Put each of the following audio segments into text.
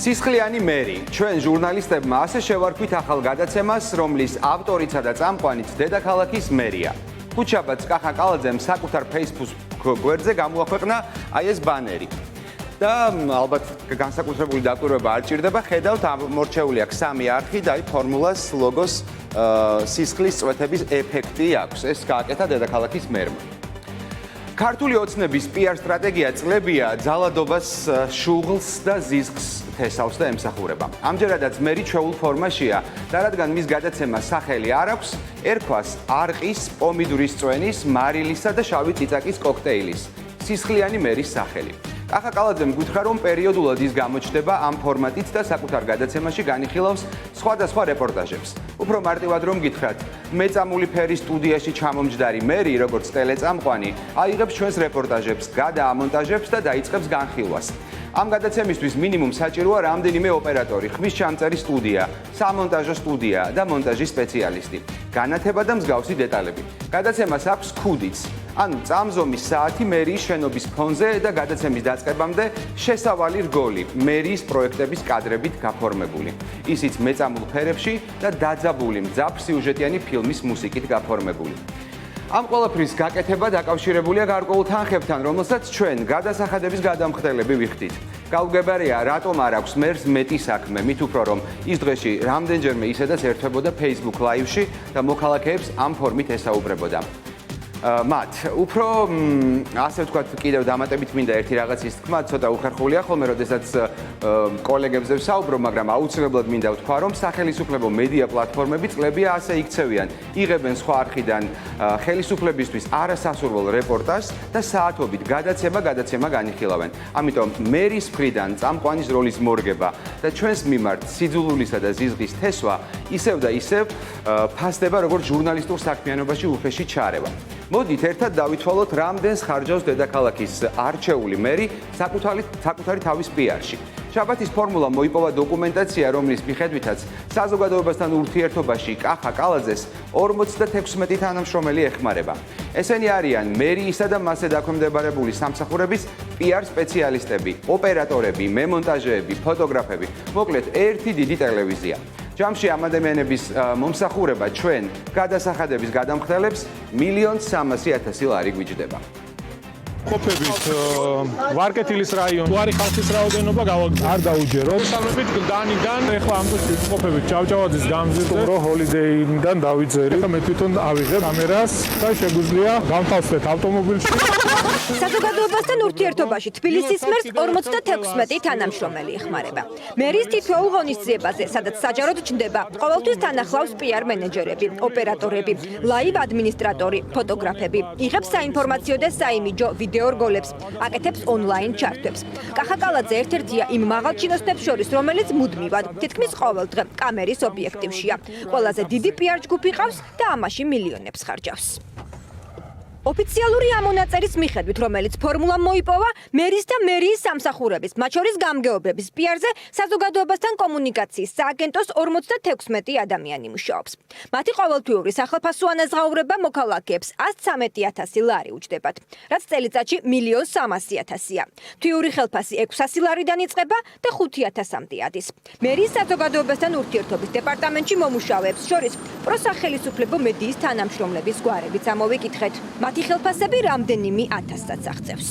სისხლიანი მერი, ჩვენ ჟურნალისტებმა ასე შევარქვით ახალ გადაცემას, რომლის ავტორიცა და წამყვანიც დედაქალაქის მერია. ხუთშაბათს კახა კალაძემ საკუთარ Facebook გვერდზე გამოაქვეყნა აი ეს ბანერი. და ალბათ განსაკუთრებული დაკვირვება არ ჭირდება, ხედავთ ამორჩეული აქვს სამი არხი და აი ფორმულას ლოგოს სისხლის წვეთების ეფექტი აქვს. ეს გააკეთა დედაქალაქის მერმა. ქართული ოცნების PR სტრატეგია წლებია ძალადობას, შუღლს და ზიზღს თესავს და ემსახურება. ამჯერადაც მერი ჩვეულ ფორმაშია და რადგან მის გადაცემას სახელი არ აქვს, ერქვას არყის, პომიდურის წვენის, მარილისა და შავი წიწაკის კოქტეილის. სისხლიანი მერის სახელი. კახა კალაძემ გითხრა, რომ პერიოდულად ის გამოჩნდება ამ ფორმატით და საკუთარ გადაცემაში განიხილავს სხვადასხვა რეპორტაჟებს. უფრო მარტივად რომ გითხრათ, მეწამული ფერის სტუდიაში ჩამომჯდარი მერი, როგორც ტელეწამყვანი, აიღებს ჩვენს რეპორტაჟებს, გადაამონტაჟებს და დაიწყებს განხილვას. ამ გადაცემისთვის მინიმუმ საჭიროა რამდენიმე ოპერატორი, ხმის ჩამწერი სტუდია, სამონტაჟო სტუდია და მონტაჟის სპეციალისტი. განათება და მსგავსი დეტალები. გადაცემას აქვს ქუდიც. ანუ წამზომის საათი მერიის შენობის ფონზე და გადაცემის დაწყებამდე შესავალი რგოლი, მერიის პროექტების კადრებით გაფორმებული. ისიც მეწამულ ფერებში და დაძაბული მძაფრ სიუჟეტიანი ფილმის მუსიკით გაფორმებული. ამ ყველაფრის გაკეთება დაკავშირებულია გარკვეულ თანხებთან, რომელსაც ჩვენ გადასახადების გადამხდელები ვიხდით. გაუგებარია, რატომ არ აქვს მერს მეტი საქმე, მით უფრო რომ ის დღეში რამდენჯერმე ისედაც ერთვებოდა Facebook Live-ში და მოქალაქეებს ამ ფორმით ესაუბრებოდა. მათ უფრო ასე ვთქვათ, კიდევ დამატებით მინდა ერთი რაღაცის თქმა, ცოტა უხერხულია ხოლმე, როდესაც კოლეგებზე ვსაუბრობ, მაგრამ აუცილებლად მინდა ვთქვა, რომ სახელმწიფო მედია პლატფორმები წლებია ასე იქცევიან, იღებენ სხვა არხიდან ხელისუფლებისთვის არასასურველ რეპორტაჟს და საათობით გადაცემა განიხილავენ. ამიტომ მერის მხრიდან წამყვანის როლის მორგება და ჩვენს მიმართ სიძულულისა და ზიზღის თესვა ისევ და ისევ ფასდება როგორც ჟურნალისტურ საქმიანობაში უხეში ჩარევა. მოდით ერთად დავითვალოთ, რამდენს ხარჯავს დედაქალაქის არჩეული მერი საკუთარი თავის PR-ში. შაბათის ფორმულა მოიპოვა დოკუმენტაცია, რომლის მიხედვითაც საზოგადოებასთან ურთიერთობაში კახა კალაძეს 56 თანამშრომელი ეხმარება. ესენი არიან მერიისა და მასზე დაქვემდებარებული სამსახურების PR სპეციალისტები, ოპერატორები, მემონტაჟეები, ფოტოგრაფები, მოკლედ ერთი დიდი ტელევიზია. ჯამში ამ ადამიანების მომსახურება ჩვენ გადასახადების გადამხდელებს 1,300,000 ლარი გვიჯდება. ყოფებით ვარკეთილის რაიონი, უარი ხალხის რაოდენობა არ დაუჯეროთ. სამებით დანიდან ეხლა ამ დროს ყოფებით ჭავჭავაძის გამზირზე, რომ ჰოლიდეიდან დავიძერი და მე თვითონ ავიღებ კამერას და შეგვიძლია გავთავსდეთ ავტომობილში. საზოგადოებასთან ურთიერთობაში თბილისის მერს 56 თანამშრომელი ეხმარება. მერის თითოეულ ღონისძიებაზე, სადაც საჯაროდ ჩნდება, ყოველთვის თან ახლავს PR მენეჯერები, ოპერატორები, ლაივ ადმინისტრატორი, ფოტოგრაფები, იღებს საინფორმაციო და საიმიჯო ვიდეო რგოლებს, აკეთებს ონლაინ ჩარტვებს. კახა კალაძე ერთ-ერთია იმ მაღალჩინოსნებს შორის, რომელიც მუდმივად, თითქმის ყოველ დღე კამერის ობიექტივშია. ყველაზე დიდი PR ჯგუფი ყავს და ამაში მილიონებს ხარჯავს. ოფიციალური ამონაწერის მიხედვით, რომელიც ფორმულამ მოიპოვა, მერის და მერიის სამსახურების, მათ შორის გამგეობების PR-ზე საზოგადოებასთან კომუნიკაციის სააგენტოს 46 ადამიანი მუშაობს. მათი ყოველთვიური სახელფასო ანაზღაურება მოქალაქეებს 113,000 ლარი უჯდებათ, რაც წელიწადში 1,300,000-ია. თვიური ხელფასი 600 ლარიდან იწყება და 5,000-მდე ადის. მერის საზოგადოებასთან ურთიერთობის დეპარტამენტში მომუშავეებს შორის პროსახელისუფლებო მედიის თანამშრომლების გვარებიც ამოვიკითხეთ. მათი ხელფასები რამდენიმე 1000-საც აღწევს.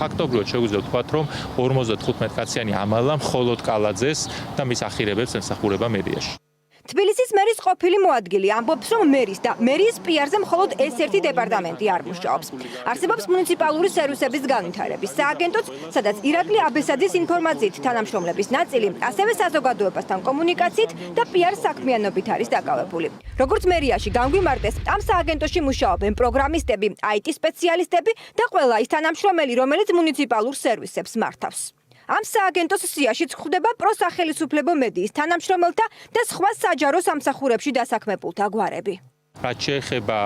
ფაქტობრივად შეგვიძლია ვთქვათ, რომ 55 კაციანი ამალა მხოლოდ კალაძეს და მის ახირებებს ემსახურება მედიაში. თბილისის მერის ყოფილი მოადგილე ამბობს, რომ მერის და მერიის PR-ზე მხოლოდ ეს ერთი დეპარტამენტი არ მუშაობს. არსებობს მუნიციპალური სერვისების განვითარების სააგენტოც, სადაც ირაკლი აბესაძის ინფორმაციით თანამშრომლების ნაწილი ასევე საზოგადოებასთან კომუნიკაციით და PR საქმიანობით არის დაკავებული. როგორც მერიაში განგვიმარტეს, ამ სააგენტოში მუშაობენ პროგრამისტები, IT სპეციალისტები და ყველა ის თანამშრომელი, რომელიც მუნიციპალურ სერვისებს მართავს. ამ სააგენტოს სიაშიც გვხვდება პროსახელისუფლებო მედიის თანამშრომელთა და სხვა საჯარო სამსახურებში დასაქმებულთა გვარები. რაც შეეხება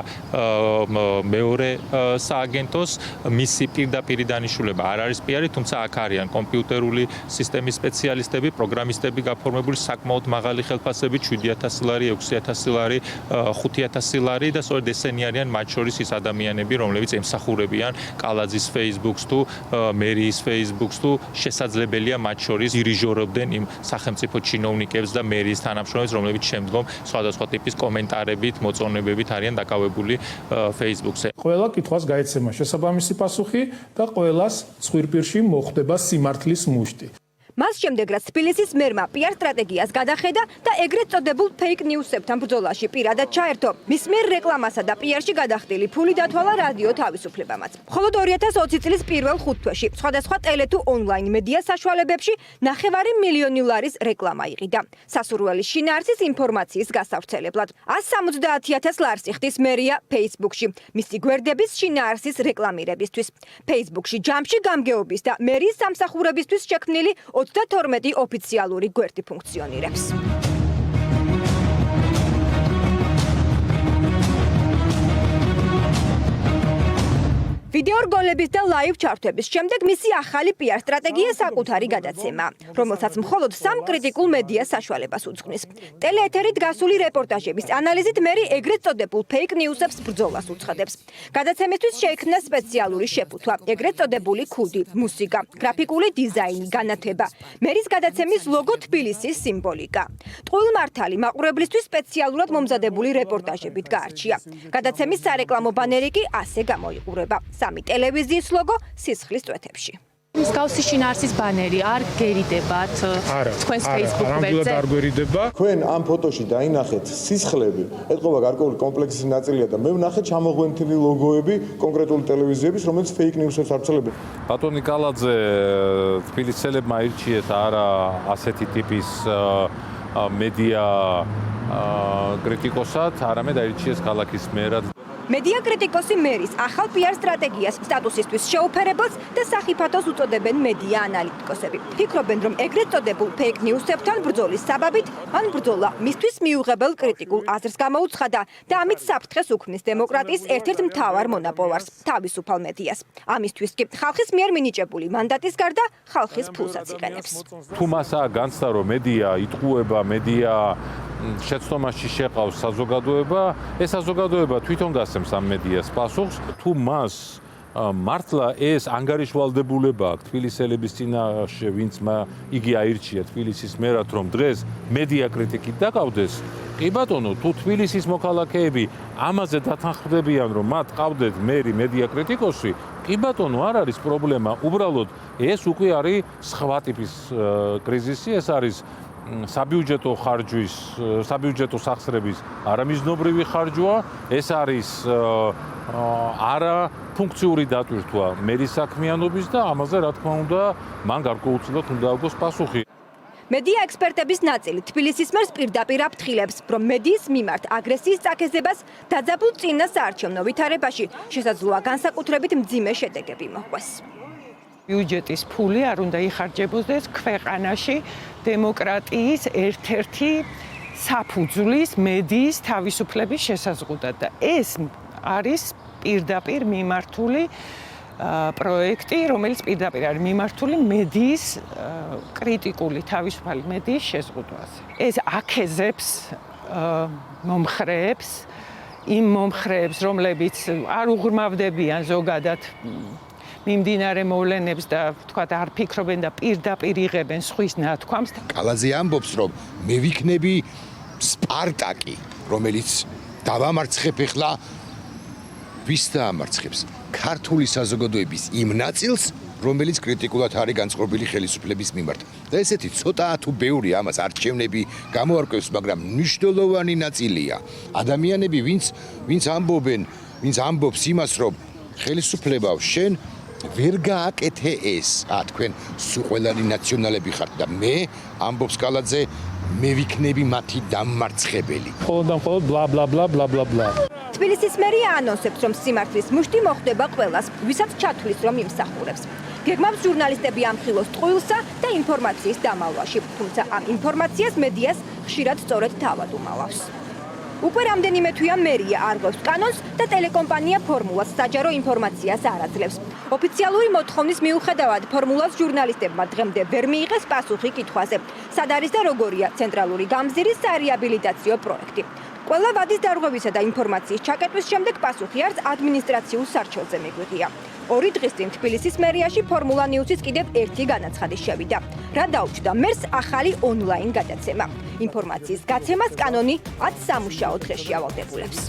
მეორე სააგენტოს, მისი პირდაპირ დანიშნულება არ არის პიარი, თუმცა აქ არიან კომპიუტერული სისტემის სპეციალისტები, პროგრამისტები გაფორმებული საკმაოდ მაღალი ხელფასებით 7,000 ლარი, 6,000 ლარი, 5,000 ლარი და სწორედ ესენი არიან მათ შორის ის ადამიანები, რომლებიც ემსახურებიან კალაძის Facebook-ს თუ მერიის Facebook-ს თუ შესაძლებელია მათ შორის დირიჟორობდნენ იმ სახელმწიფო ჩინოვნიკებს და მერიის თანამშრომლებს, რომლებიც შემდგომ სხვადასხვა ტიპის კომენტარებით, მოწონებებით არიან დაკავებული Facebook-ზე. ყველა კითხვას გაეცემა შესაბამისი პასუხი და ყველას ცხვირპირში მოხვდება სიმართლის მუშტი. მას შემდეგ რაც თბილისის მერმა პიარ სტრატეგიას გადახედა და ეგრეთ წოდებულ ფეიქ ნიუსებთან ბრძოლაში პირადად ჩაერთო, მის მიერ რეკლამასა და პიარში გადახდილი ფული დათვალა რადიო თავისუფლებამაც. მხოლოდ 2020 წლის პირველ 5 თვეში სხვადასხვა ტელე თუ ონლაინ მედია საშუალებებში 9 მილიონი ლარის რეკლამა იყიდა. სასურველის შინაარსის ინფორმაციის გასავრცელებლად 170,000 ლარს იხდის მერია Facebook-ში, მისი გვერდების შინაარსის რეკლამირებისთვის. Facebook-ში ჯამში გამგეობის და მერიის სამსახურებისთვის შექმნილი 32 ოფიციალური გვერდი ფუნქციონირებს. ვიდეო რგოლების და ლაივ ჩართვების შემდეგ მისი ახალი პიარ სტრატეგია საკუთარი გადაცემა, რომელსაც მხოლოდ 3 კრიტიკულ მედია საშუალებას უძღვნის. ტელეეთერით გასული რეპორტაჟების ანალიზით მერი ეგრეთ წოდებულ ფეიქ ნიუსებს ბრძოლას უცხადებს. გადაცემისთვის შეიქმნა სპეციალური შეფუთვა, ეგრეთ წოდებული ქუდი, მუსიკა, გრაფიკული დიზაინი, განათება. მერის გადაცემის ლოგო თბილისის სიმბოლიკა. ტყუილმართალი მაყურებლისთვის სპეციალურად მომზადებული რეპორტაჟებით გაარჩია. გადაცემის სარეკლამო ბანერი კი ასე გამოიყურება. სამი ტელევიზიის ლოგო სისხლის წვეთებში. მსგავსი შინაარსის ბანერი არ გერიდებათ თქვენს Facebook გვერდზე? არ გვერიდება. თქვენ ამ ფოტოში დაინახეთ სისხლები, ეთყობა გარკვეული კომპლექსის ნაწილია და მე ვნახეთ ჩამოღვენთილი ლოგოები კონკრეტული ტელევიზიების, რომელიც ფეიქ ნიუსებს არცელებენ. ბატონი კალაძე თბილისელებმა აირჩიეს არა ასეთი ტიპის მედია კრიტიკოსად, არამედ აირჩიეს ქალაქის მერად. მედია კრიტიკოსი მერის ახალ პიარ სტრატეგიას სტატუსისთვის შეუფერებელს და სახიფათოს უწოდებენ მედია ანალიტიკოსები. ფიქრობენ, რომ ეგრეთ წოდებულ ფეიქ ნიუსებთან ბრძოლის საბაბით მან ბრძოლა მისთვის მიუღებელ კრიტიკულ აზრს გამოუცხადა და ამით საფრთხეს უქმნის დემოკრატიის ერთ-ერთ მთავარ მონაპოვარს, თავისუფალ მედიას. ამისთვის კი ხალხის მიერ მინიჭებული მანდატის გარდა ხალხის ფულსაც იყენებს. თუ მასაა განცდა, რომ მედია იტყუება, მედია შეცდომაში შეყავს საზოგადოება, ეს საზოგადოება თვითონ გასცემს ამ მედიას პასუხს. თუ მას მართლა ეს ანგარიშვალდებულება აქვს თბილისელების წინაშე, ვინც იგი აირჩია თბილისის მერად, რომ დღეს მედია კრიტიკით დაკავდეს, კი ბატონო, თუ თბილისის მოქალაქეები ამაზე დათანხმდებიან, რომ მათ ყავდეთ მერი მედია კრიტიკოსი, კი ბატონო, არ არის პრობლემა. უბრალოდ ეს უკვე არის სხვა ტიპის კრიზისი, ეს არის საბიუჯეტო სახსრების არამიზნობრივი ხარჯვა, ეს არის არა ფუნქციური დატვირთვა მერის საქმიანობის და ამაზე რა თქმა უნდა მან გარკვეულწილად უნდა აღგოს პასუხი. მედია ექსპერტების ნაწილი თბილისის მერს პირდაპირ აფრთხილებს, რომ მედიის მიმართ აგრესიის წაკეზებას დაძაბულ წინა საარჩევნო ვითარებაში შესაძლოა განსაკუთრებით მძიმე შედეგები მოჰყვეს. ბიუჯეტის ფული არ უნდა იხარჯებოდეს ქვეყანაში დემოკრატიის ერთ-ერთი საფუძვლის მედიის თავისუფლების შესაზღუდად და ეს არის პირდაპირ მიმართული პროექტი, რომელიც პირდაპირ არის მიმართული მედიის კრიტიკული თავისუფალი მედიის შეზღუდვაზე. ეს აქეზებს მომხრეებს, იმ მომხრეებს, რომლებიც არ უღრმავდებიან ზოგადად მიმდინარე მოვლენებს და თქვათ არ ფიქრობენ და პირდაპირ იღებენ სხვის ნათქვამს. კალაძე ამბობს, რომ მე ვიქნები სპარტაკი, რომელიც დავამარცხებ ახლა ვის დაამარცხებს? ქართული საზოგადოების იმ ნაწილს, რომელიც კრიტიკულად არის განწყობილი ხელისუფლების მიმართ. და ესეთი ცოტაა თუ ბევრი ამას არჩევნები გამოარკვევს, მაგრამ მნიშვნელოვანი ნაწილია. ადამიანები, ვინც ამბობს იმას, რომ ხელისუფლებავ შენ ვერ გააკეთე ეს, თქვენ სუყველანი ნაციონალები ხართ და მე ამბობს კალაძე, მე ვიქნები მათი დამარცხებელი. მხოლოდ ბლა ბლა ბლა ბლა ბლა ბლა. თბილისის მერია ანონსებს, რომ სიმართლის მუშტი მოხვდება ყველას, ვისაც ჩათვლის, რომ იმსახურებს. გეგმავს ჟურნალისტები ამხილოს ტყუილსა და ინფორმაციის დამალვაში, თუმცა ამ ინფორმაციას მედიას ხშირად სწორედ თავად უმალავს. უკვე რამდენიმე თვეა მერია არღვევს კანონს და ტელეკომპანია ფორმულას საჯარო ინფორმაციას არ აძლევს. ოფიციალური მოთხოვნის მიუხედავად ფორმულას ჟურნალისტებმა დღემდე ვერ მიიღეს პასუხი კითხვაზე, სად არის და როგორია ცენტრალური გამზირის სარეაბილიტაციო პროექტი. ყველა ვადის დარღვევისა და ინფორმაციის ჩაკეტვის შემდეგ პასუხი არც ადმინისტრაციულ სარჩელზე მიგვიღია. 2 დღის წინ თბილისის მერიაში ფორმულა ნიუსის კიდევ ერთი განაცხადი შევიდა. რა დაუჩნდა მერს ახალი ონლაინ გადაცემა. ინფორმაციის გაცემას კანონი 10 სამუშაო დღეში ავალდებულებს.